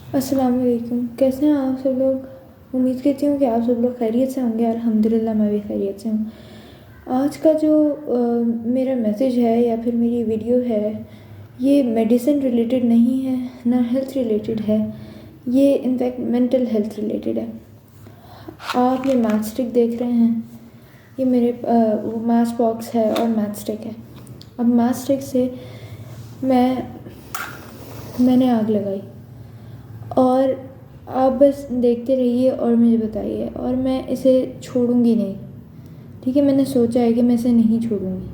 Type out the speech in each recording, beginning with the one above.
अस्सलाम वालेकुम। कैसे हैं आप सब लोग। उम्मीद करती हूँ कि आप सब लोग खैरियत से होंगे। अल्हम्दुलिल्लाह मैं भी खैरियत से हूँ। आज का जो मेरा मैसेज है या फिर मेरी वीडियो है, ये मेडिसिन रिलेटेड नहीं है, ना हेल्थ रिलेटेड है। ये इनफैक्ट मेंटल हेल्थ रिलेटेड है। आप ये मैथ स्टिक देख रहे हैं, ये मेरे वो मैच बॉक्स है और मैथ स्टिक है। अब मैथ स्टिक से मैंने आग लगाई और आप बस देखते रहिए और मुझे बताइए, और मैं इसे छोड़ूंगी नहीं। ठीक है, मैंने सोचा है कि मैं इसे नहीं छोड़ूंगी।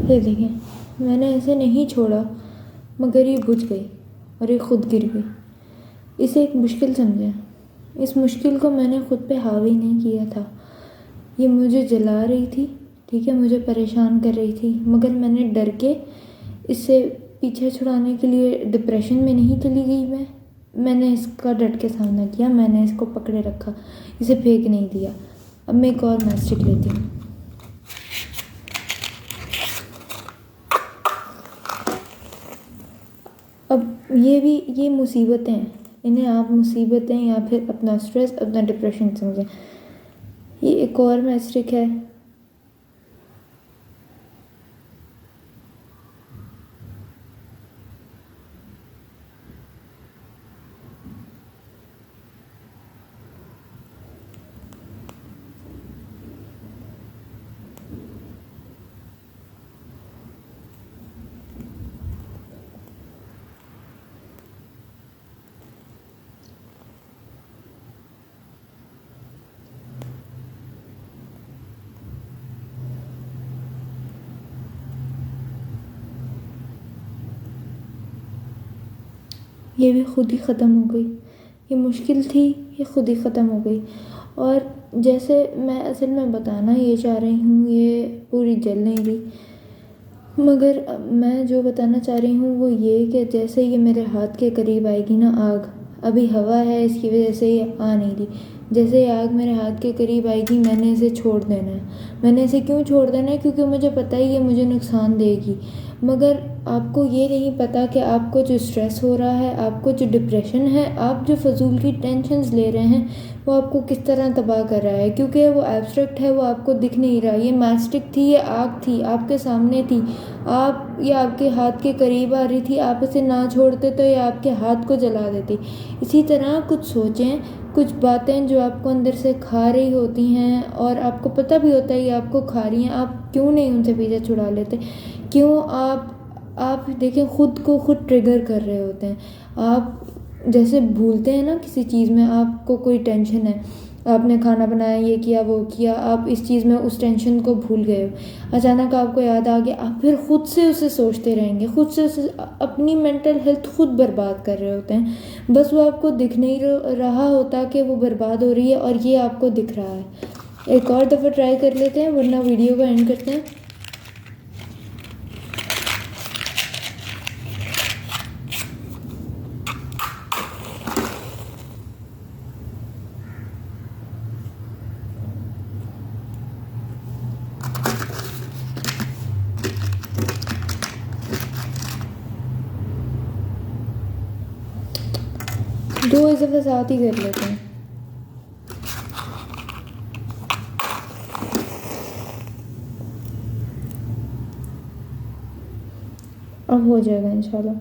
ये देखिए, मैंने इसे नहीं छोड़ा मगर ये बुझ गई और ये खुद गिर गई। इसे एक मुश्किल समझा। इस मुश्किल को मैंने खुद पे हावी नहीं किया था। ये मुझे जला रही थी, ठीक है, मुझे परेशान कर रही थी, मगर मैंने डर के इससे पीछे छुड़ाने के लिए डिप्रेशन में नहीं चली गई। मैंने इसका डट के सामना किया, मैंने इसको पकड़े रखा, इसे फेंक नहीं दिया। अब मैं एक और मैस्टिक लेती हूँ। अब ये मुसीबतें हैं, इन्हें आप मुसीबतें या फिर अपना स्ट्रेस, अपना डिप्रेशन समझें। ये एक और मैस्टिक है। ये भी खुद ही ख़त्म हो गई। ये मुश्किल थी, ये खुद ही ख़त्म हो गई। और जैसे मैं असल में बताना ये चाह रही हूँ, ये पूरी जल नहीं रही, मगर मैं जो बताना चाह रही हूँ वो ये कि जैसे ये मेरे हाथ के करीब आएगी ना आग, अभी हवा है इसकी वजह से ये आ नहीं रही, जैसे ये आग मेरे हाथ के करीब आएगी मैंने इसे छोड़ देना है। मैंने इसे क्यों छोड़ देना है? क्योंकि मुझे पता है ये मुझे नुकसान देगी। मगर आपको ये नहीं पता कि आपको जो स्ट्रेस हो रहा है, आपको जो डिप्रेशन है, आप जो फजूल की टेंशन्स ले रहे हैं, वो आपको किस तरह तबाह कर रहा है। क्योंकि वो एब्स्ट्रैक्ट है, वो आपको दिख नहीं रहा। ये मैस्टिक थी, ये आग थी, आपके सामने थी, ये आपके हाथ के करीब आ रही थी। आप इसे ना छोड़ते तो ये आपके हाथ को जला देती। इसी तरह कुछ सोचें, कुछ बातें जो आपको अंदर से खा रही होती हैं और आपको पता भी होता है ये आपको खा रही हैं, आप क्यों नहीं उनसे पीछा छुड़ा लेते? क्यों आप देखें, खुद को खुद ट्रिगर कर रहे होते हैं। आप जैसे भूलते हैं ना, किसी चीज़ में आपको कोई टेंशन है, आपने खाना बनाया, ये किया वो किया, आप इस चीज़ में उस टेंशन को भूल गए हो, अचानक आपको याद आ गया, आप फिर खुद से उसे सोचते रहेंगे, खुद से उसे अपनी मेंटल हेल्थ खुद बर्बाद कर रहे होते हैं। बस वो आपको दिख नहीं रहा होता कि वो बर्बाद हो रही है, और ये आपको दिख रहा है। एक और दफ़ा ट्राई कर लेते हैं वरना वीडियो को एंड करते हैं। दो दफ़ा साथ ही कर लेते हैं। अब हो जाएगा इंशाल्लाह।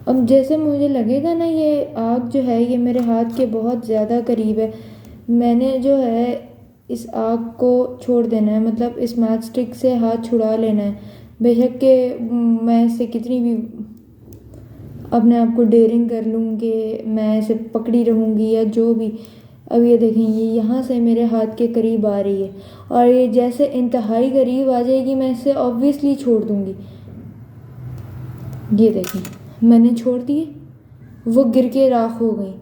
अब जैसे मुझे लगेगा ना ये आग जो है ये मेरे हाथ के बहुत ज़्यादा करीब है, मैंने जो है इस आग को छोड़ देना है, मतलब इस मैच स्टिक से हाथ छुड़ा लेना है। बेशक कि मैं इससे कितनी भी अपने आप को डेयरिंग कर लूँ कि मैं इसे पकड़ी रहूँगी या जो भी। अब ये देखें, ये यहाँ से मेरे हाथ के करीब आ रही है, और ये जैसे इंतहाई करीब आ जाएगी मैं इसे ऑब्वियसली छोड़ दूँगी। ये देखें, मैंने छोड़ दिए, वो गिर के राख हो गई।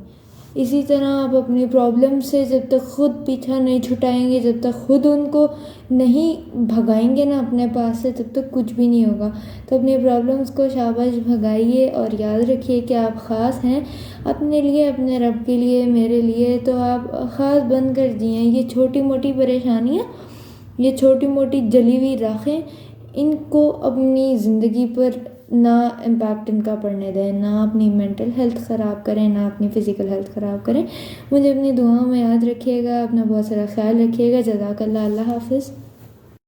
इसी तरह आप अपनी प्रॉब्लम से जब तक खुद पीछा नहीं छुटाएंगे, जब तक खुद उनको नहीं भगाएंगे ना अपने पास से, तब तक कुछ भी नहीं होगा। तो अपनी प्रॉब्लम्स को शाबाश भगाइए और याद रखिए कि आप ख़ास हैं अपने लिए, अपने रब के लिए, मेरे लिए। तो आप ख़ास बन कर जिएं। ये छोटी मोटी परेशानियाँ, ये छोटी मोटी जली हुई राखें, इनको अपनी ज़िंदगी पर ना इम्पैक्ट इनका पड़ने दें, ना अपनी मेंटल हेल्थ ख़राब करें, ना अपनी फ़िज़िकल हेल्थ ख़राब करें। मुझे अपनी दुआओं में याद रखिएगा, अपना बहुत सारा ख्याल रखिएगा। जज़ाकल्लाह। अल्लाह हाफ़िज़।